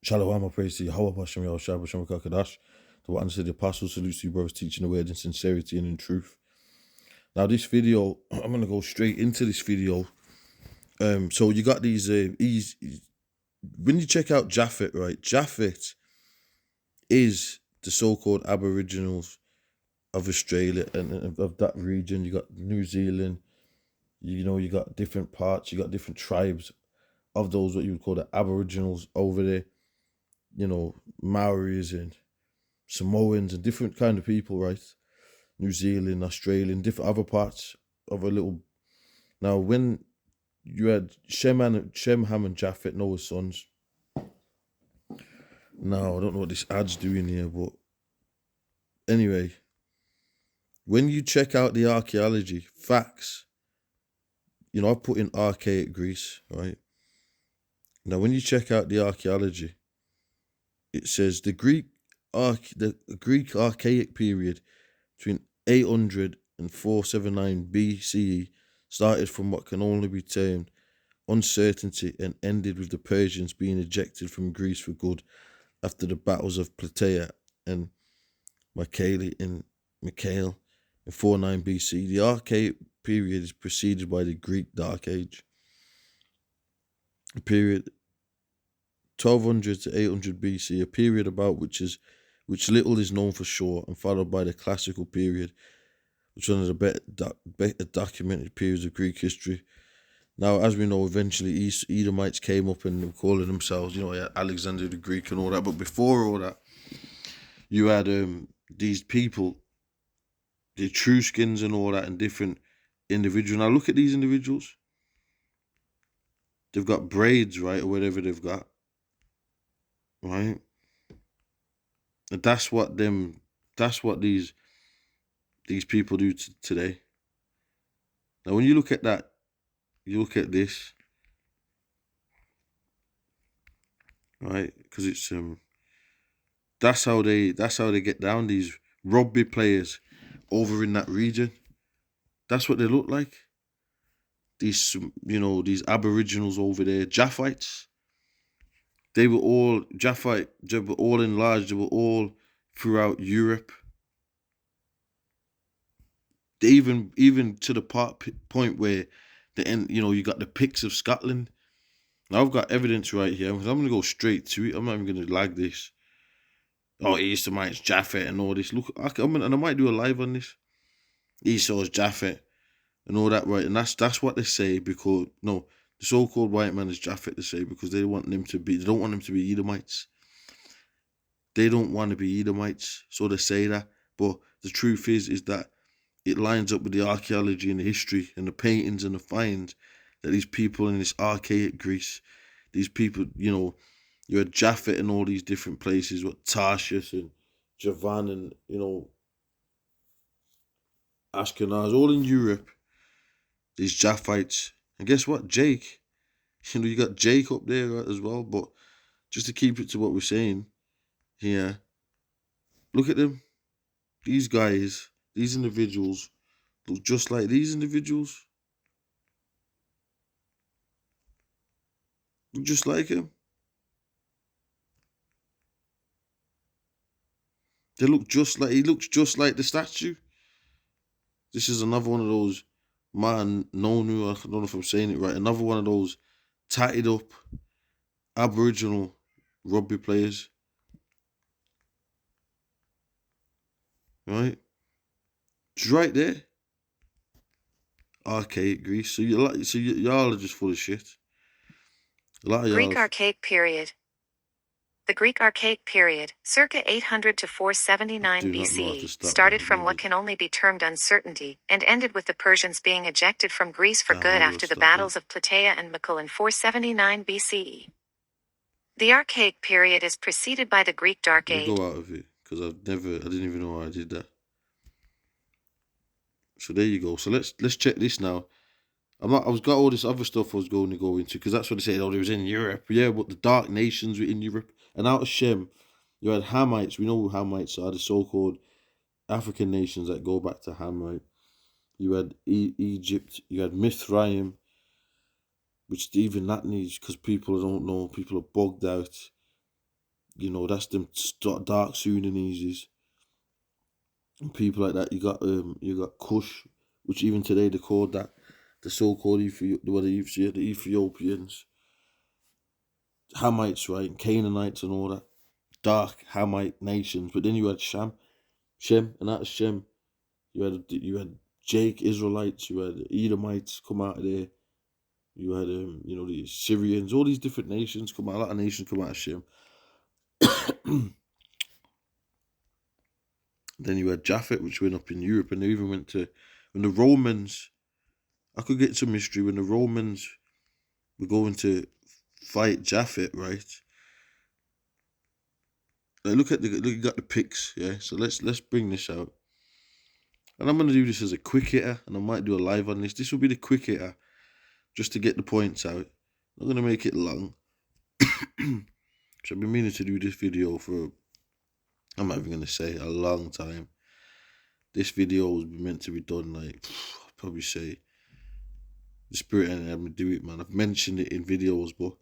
Shalom, I praise to Yahweh, Hashem, Yahweh, Shabbat, Shem, Kakadash. The one said the apostle salutes to you, brothers, teaching the word in sincerity and in truth. Now, this video, I'm going to go straight into this video. So you got these, when you check out Japhet, right? Japhet is the so-called Aboriginals of Australia and of that region. You got New Zealand, you got different parts, you got different tribes of those, what you would call the Aboriginals over there. Maoris and Samoans and different kind of people, right? New Zealand, Australian, different other parts of a little. Now, when you had Shem, Ham, and Japhet, Noah's sons. Now, I don't know what this ad's doing here, but anyway, when you check out the archaeology, facts, I've put in archaic Greece, right? Now, when you check out the archaeology, it says the Greek archaic period between 800 and 479 BCE started from what can only be termed uncertainty and ended with the Persians being ejected from Greece for good after the battles of Plataea and Mycale in 49 BC. The archaic period is preceded by the Greek Dark Age. The period 1200 to 800 BC, a period about which little is known for sure, and followed by the Classical period, which is one of the better documented periods of Greek history. Now, as we know, eventually Edomites came up and were calling themselves, Alexander the Greek and all that. But before all that, you had these people, the Etruscans and all that, and different individuals. Now, look at these individuals. They've got braids, right, or whatever they've got, right? And that's what these people do today. Now, when you look at that, you look at this, right? Because it's that's how they get down. These rugby players over in that region, that's what they look like. These these Aboriginals over there, Japhites. They were all Japhite. They were all enlarged. They were all throughout Europe. They even to the point where the end. You got the Picts of Scotland. Now I've got evidence right here. I'm going to go straight to it. I'm not even going to lag this. Oh, Eastermites, Japhet, and all this. Look, and I might do a live on this. Esau's Japhet and all that, right? And that's what they say because the so-called white man is Japhet, they say, because they don't want them to be Edomites. They don't want to be Edomites, so they say that. But the truth is that it lines up with the archaeology and the history and the paintings and the finds that these people in this archaic Greece, these people, you had Japhet in all these different places, what Tarshish and Javan and, Ashkenaz, all in Europe, these Japhites. And guess what? Jake. You got Jake up there as well, but just to keep it to what we're saying here, look at them. These guys, these individuals, look just like these individuals. Look just like him. He looks just like the statue. This is another one of those man, Nonu, I don't know if I'm saying it right, another one of those tatted up Aboriginal rugby players. Right? It's right there. Archaic Greece. So y'all are just full of shit. A lot of y'all. Greek Archaic period. The Greek Archaic period, circa 800 to 479 BCE, started from what can only be termed uncertainty and ended with the Persians being ejected from Greece for good after the battles of Plataea and Mycale in 479 BCE. The Archaic period is preceded by the Greek Dark Age. Let me go out of it because I didn't even know why I did that. So there you go. So let's check this now. I was got all this other stuff I was going to go into because that's what they said. Oh, it was in Europe. Yeah, but the dark nations were in Europe. And out of Shem, you had Hamites. We know who Hamites are, the so-called African nations that go back to Ham, right? You had Egypt. You had Mithraim, which even that needs, because people don't know. People are bugged out. You know, that's them dark Sudanese and people like that. You got Kush, which even today they called that the so-called the Ethiopians, Hamites, right, Canaanites and all that dark Hamite nations. But then you had Shem, and out of Shem, you had Jake Israelites, you had Edomites come out of there. You had the Syrians, all these different nations come out. A lot of nations come out of Shem. Then you had Japhet, which went up in Europe, and they even went to when the Romans. I could get some history when the Romans were going to fight Japhet, right? Like look, you got the pics, yeah. So let's bring this out, and I'm gonna do this as a quick hitter, and I might do a live on this. This will be the quick hitter, just to get the points out. I'm not gonna make it long. So I've been meaning to do this video for, I'm not even gonna say, a long time. This video was meant to be done like, I'd probably say, the spirit and I'm gonna do it, man. I've mentioned it in videos, but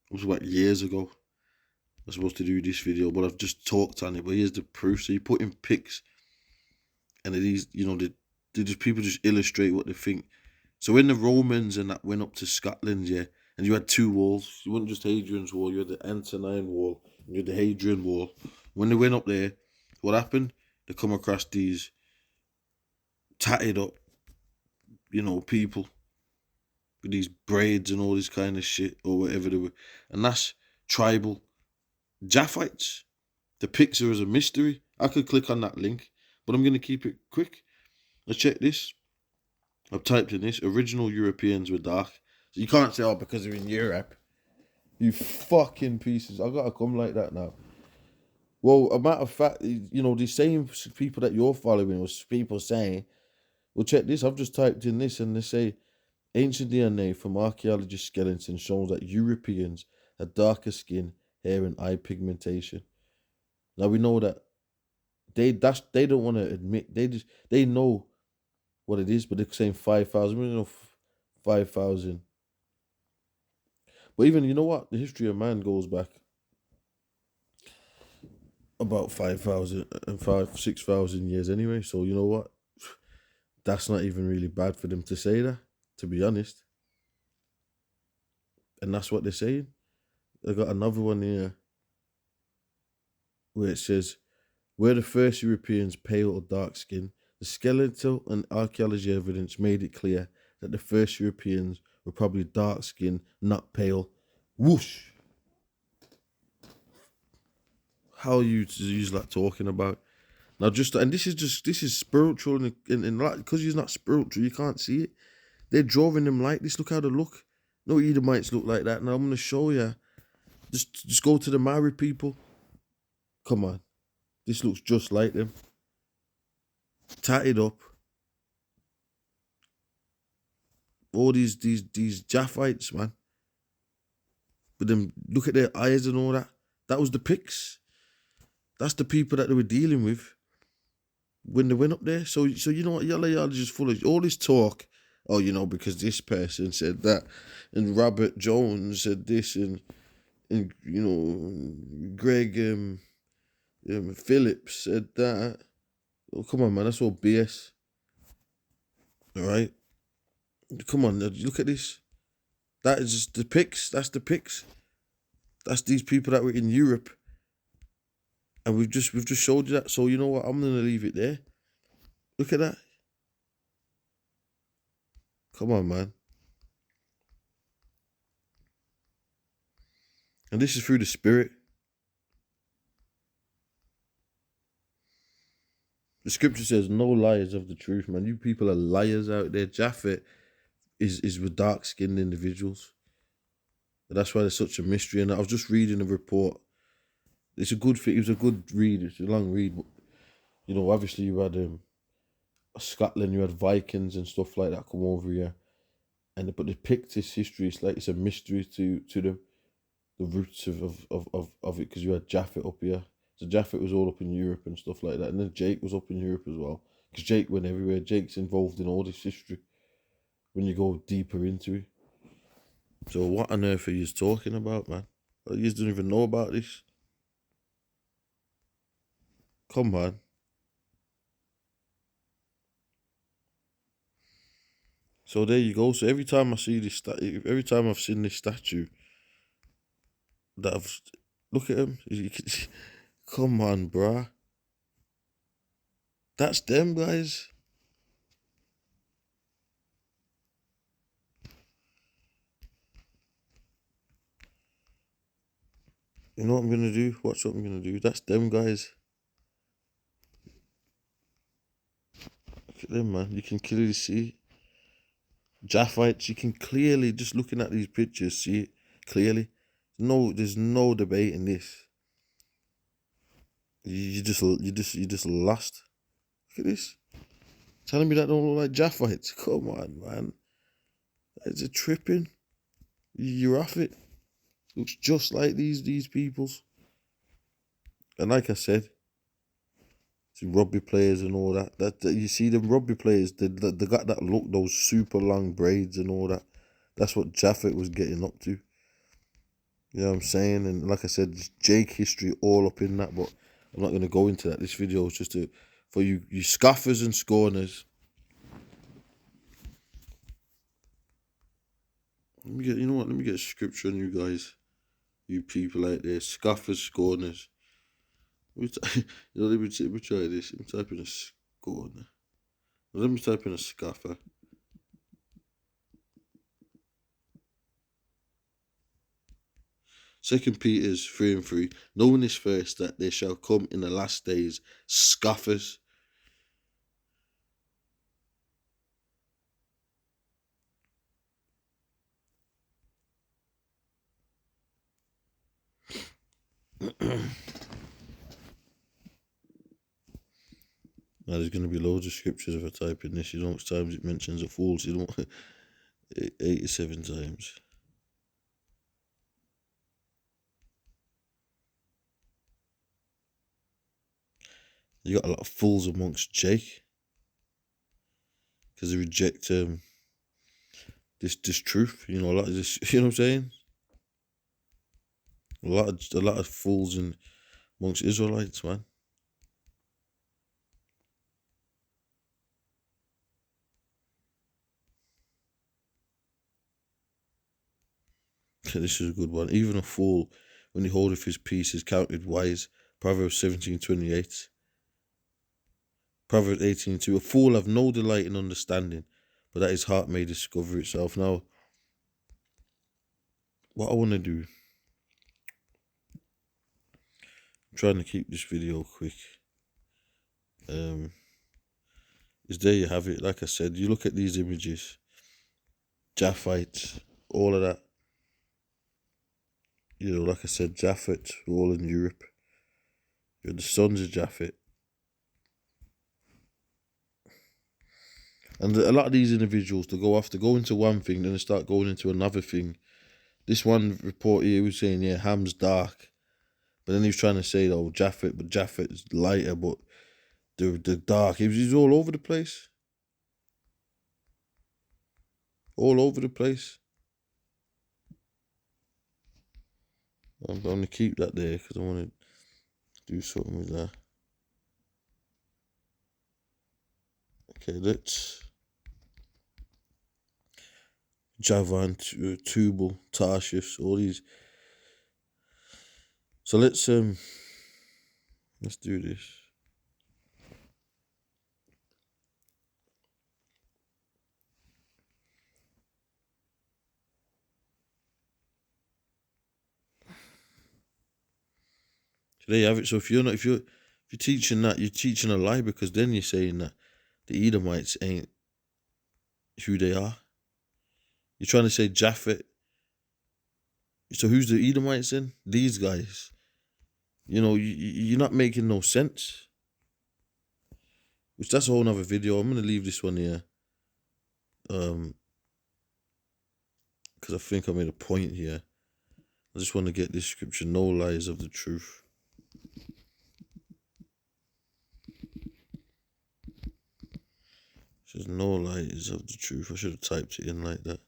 it was like years ago. I was supposed to do this video, but I've just talked on it. But here's the proof. So you put in pics, and it is, they just people just illustrate what they think. So when the Romans and that went up to Scotland, yeah, and you had two walls. You wasn't just Hadrian's Wall. You had the Antonine Wall, and you had the Hadrian Wall. When they went up there, what happened? They come across these tatted up, people with these braids and all this kind of shit or whatever they were, and that's tribal Japhites. The pics are as a mystery. I could click on that link, but I'm gonna keep it quick. Let's check this. I've typed in this. Original Europeans were dark. So you can't say, oh, because they're in Europe. You fucking pieces. I gotta come like that now. Well, a matter of fact, the same people that you're following was people saying, well, check this. I've just typed in this and they say ancient DNA from archaeologist skeletons shows that Europeans had darker skin, hair, and eye pigmentation. Now we know that they don't want to admit, they know what it is, but they're saying 5,000. We know 5,000. But even, you know what? The history of man goes back about 5,000 and 6,000 years anyway. So you know what? That's not even really bad for them to say that, to be honest. And that's what they're saying. I got another one here where it says, where the first Europeans pale or dark skin, the skeletal and archaeology evidence made it clear that the first Europeans were probably dark skinned, not pale. Whoosh! How are you to use that talking about? Now this is spiritual and like, because he's not spiritual, you can't see it. They're drawing them like this. Look how they look. No Edomites look like that. Now I'm gonna show you. Just go to the Maori people. Come on. This looks just like them. Tatted up. All these Japhites, man. But then look at their eyes and all that. That was the pics. That's the people that they were dealing with when they went up there. So you know what, y'all just full of all this talk. Oh, because this person said that, and Robert Jones said this, and Greg Phillips said that. Oh, come on, man, that's all BS. All right, come on, look at this. That is just the pics. That's the pics. That's these people that were in Europe, and we've just showed you that. So you know what? I'm gonna leave it there. Look at that. Come on, man. And this is through the spirit. The scripture says, no liars of the truth, man. You people are liars out there. Japhet is with dark-skinned individuals. And that's why there's such a mystery. And I was just reading a report. It's a good thing. It was a good read. It's a long read. But, obviously you had Scotland, you had Vikings and stuff like that come over here. But the Pictish history, it's a mystery to them. The roots of it, because you had Japhet up here. So Japhet was all up in Europe and stuff like that. And then Jake was up in Europe as well. Because Jake went everywhere. Jake's involved in all this history when you go deeper into it. So what on earth are you talking about, man? You don't even know about this. Come on. So there you go. So every time I see this, every time I've seen this statue, that I've look at him. Come on, bruh. That's them guys. You know what I'm gonna do? Watch what I'm gonna do. That's them guys. Look at them, man. You can clearly see Japhet. You can clearly, just looking at these pictures, see it clearly. No, there's no debate in this. You just lost. Look at this. Telling me that don't look like Japhet. Come on, man. Is it tripping? You're off it. Looks just like these people's. And like I said, rugby players and all that. That you see them rugby players, they got that look, those super long braids and all that. That's what Japhet was getting up to. You know what I'm saying? And like I said, Jake history all up in that, but I'm not gonna go into that. This video is just for you scoffers and scorners. You know what? Let me get a scripture on you guys, you people out there, scoffers, scorners. Let me try this. Let me type in a scorner. Let me type in a scoffer. Second Peter's 3:3. Knowing this first, that there shall come in the last days scoffers. Now there's going to be loads of scriptures if I type in this. You know how much times it mentions the fools. You know, 87 times. You got a lot of fools amongst Jake because they reject this truth. You know, a lot of this. You know what I'm saying? A lot of fools amongst Israelites, man. This is a good one. Even a fool, when he holdeth his peace, is counted wise. Proverbs 17:28. Proverbs 18:2. A fool have no delight in understanding, but that his heart may discover itself. Now, what I want to do, I'm trying to keep this video quick. Is there you have it. Like I said, you look at these images, Japhet, all of that. You know, like I said, Japhet, we're all in Europe. You're the sons of Japhet. And a lot of these individuals, they go into one thing, then they start going into another thing. This one report here was saying, yeah, Ham's dark. But then he was trying to say, oh, Japhet, but Japhet's lighter, but the dark. He's all over the place. All over the place. I'm going to keep that there because I want to do something with that. Okay, let's... Javan, Tubal, Tarshish, all these. So let's do this. So there you have it. So if you're teaching that, you're teaching a lie, because then you're saying that the Edomites ain't who they are. You're trying to say Japhet. So who's the Edomites then? These guys. You know, you're not making no sense. Which that's a whole nother video. I'm gonna leave this one here. Because I think I made a point here. I just want to get this scripture, no lies of the truth. It says no lies of the truth. I should have typed it in like that.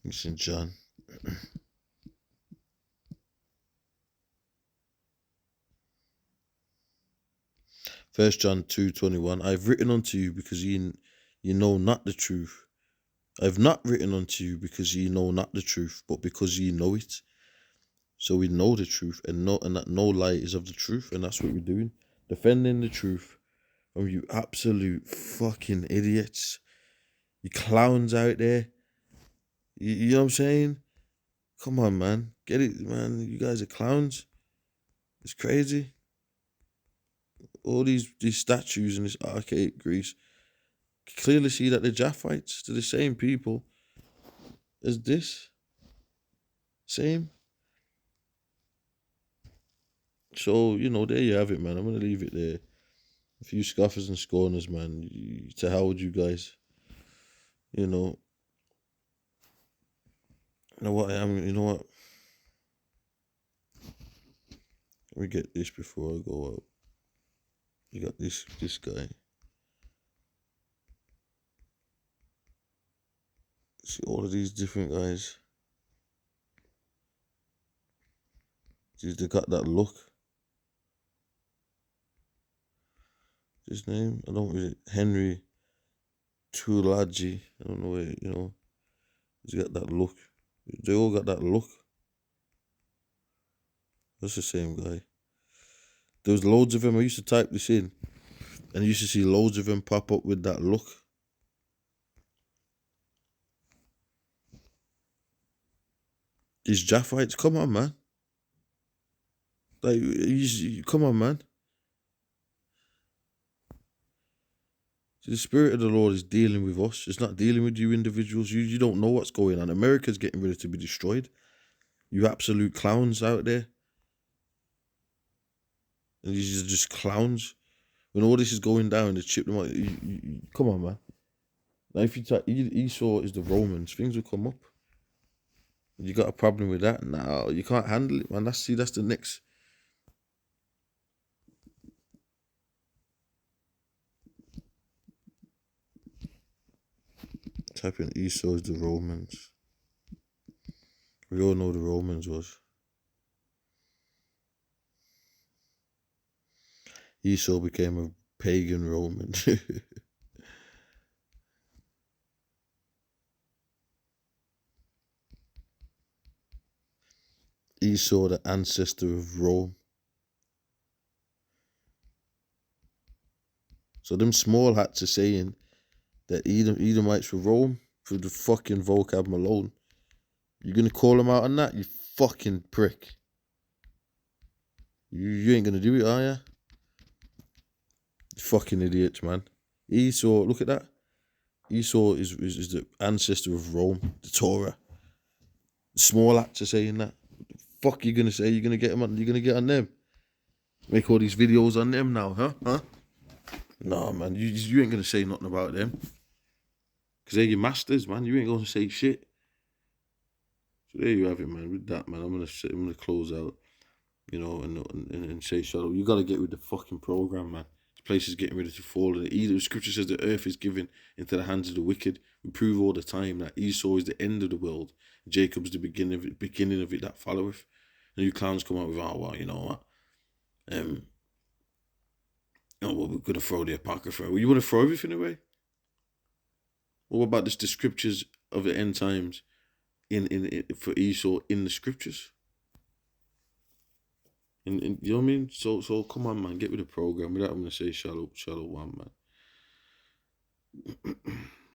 It's in John. 1 John 2:21. I've written unto you because ye know not the truth. I've not written unto you because ye know not the truth, but because ye know it. So we know the truth and that no lie is of the truth, and that's what we're doing. Defending the truth from you absolute fucking idiots. You clowns out there. You know what I'm saying? Come on, man. Get it, man. You guys are clowns. It's crazy. All these statues in this archaic Greece. Clearly see that the Japhites, they're the same people as this. Same. So, there you have it, man. I'm going to leave it there. A few scoffers and scorners, man. To hell with you guys. You know what I am, you know what? Let me get this before I go out. You got this guy. See all of these different guys. They got that look. His name? I don't really. Henry Tulagi. I don't know where, he's got that look. They all got that look. That's the same guy. There was loads of them. I used to type this in, and I used to see loads of them pop up with that look. These Japhites, come on, man. Like, come on, man. See, the Spirit of the Lord is dealing with us. It's not dealing with you individuals. You don't know what's going on. America's getting ready to be destroyed. You absolute clowns out there. And these are just clowns. When all this is going down, they chip them out. Come on, man. Now, if you type Esau is the Romans, things will come up. You got a problem with that? No, you can't handle it, man. That's the next. Type in Esau is the Romans. We all know the Romans was. Esau became a pagan Roman. Esau, the ancestor of Rome. So them small hats are saying that Edomites were Rome through the fucking vocab alone. You gonna call them out on that, you fucking prick? You ain't gonna do it, are ya? You fucking idiots, man. Esau, look at that. Esau is the ancestor of Rome, the Torah. The small hats are saying that. What the fuck you gonna say? You're gonna get on them? Make all these videos on them now, huh? Nah, man, you ain't gonna say nothing about them. Because they're your masters, man. You ain't gonna say shit. So there you have it, man. With that, man, I'm gonna close out, and say shut up. You gotta get with the fucking program, man. This place is getting ready to fall. The scripture says the earth is given into the hands of the wicked. We prove all the time that Esau is the end of the world. Jacob's the beginning of it that followeth. And you clowns come out with, oh well, you know what? We're gonna throw the Apocrypha. Well, you wanna throw everything away? What about the scriptures of the end times in for Esau in the scriptures? And you know what I mean? So come on, man, get with the program. Without I'm gonna say shalom, man.